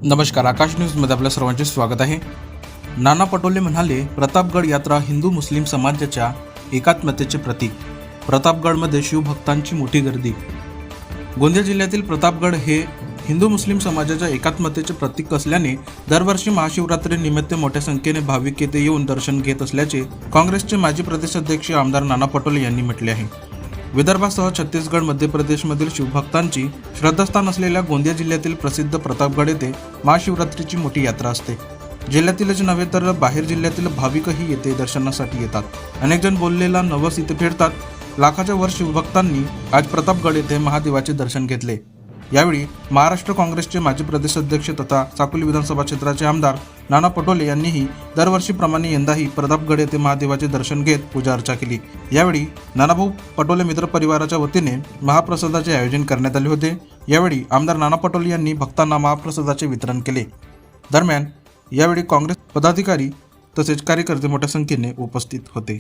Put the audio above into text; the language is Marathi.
नमस्कार, आकाश न्यूजमध्ये आपल्या सर्वांचे स्वागत आहे. नाना पटोले म्हणाले, प्रतापगड यात्रा हिंदू मुस्लिम समाजाच्या एकात्मतेचे प्रतीक. प्रतापगडमध्ये शिवभक्तांची मोठी गर्दी. गोंदिया जिल्ह्यातील प्रतापगड हे हिंदू मुस्लिम समाजाच्या एकात्मतेचे प्रतीक असल्याने दरवर्षी महाशिवरात्रीनिमित्त मोठ्या संख्येने भाविक येथे येऊन दर्शन घेत असल्याचे काँग्रेसचे माजी प्रदेशाध्यक्ष आमदार नाना पटोले यांनी म्हटले आहे. विदर्भासह छत्तीसगड, मध्य प्रदेशमधील शिवभक्तांची श्रद्धास्थान असलेल्या गोंदिया जिल्ह्यातील प्रसिद्ध प्रतापगड येथे महाशिवरात्रीची मोठी यात्रा असते. जिल्ह्यातीलच नव्हे तर बाहेर जिल्ह्यातील भाविकही येथे दर्शनासाठी येतात. अनेक जण बोललेला नवस इथे फिरतात. लाखाच्या वर शिवभक्तांनी आज प्रतापगड येथे महादेवाचे दर्शन घेतले. यावेळी महाराष्ट्र काँग्रेसचे माजी प्रदेशाध्यक्ष तथा साकोली विधानसभा क्षेत्राचे आमदार नाना पटोले यांनीही दरवर्षीप्रमाणे यंदाही प्रतापगड येथे महादेवाचे दर्शन घेत पूजा अर्चा केली. यावेळी नानाभाऊ पटोले मित्र परिवाराच्या वतीने महाप्रसादाचे आयोजन करण्यात आले होते. यावेळी आमदार नाना पटोले यांनी भक्तांना महाप्रसादाचे वितरण केले. दरम्यान यावेळी काँग्रेस पदाधिकारी तसेच कार्यकर्ते मोठ्या संख्येने उपस्थित होते.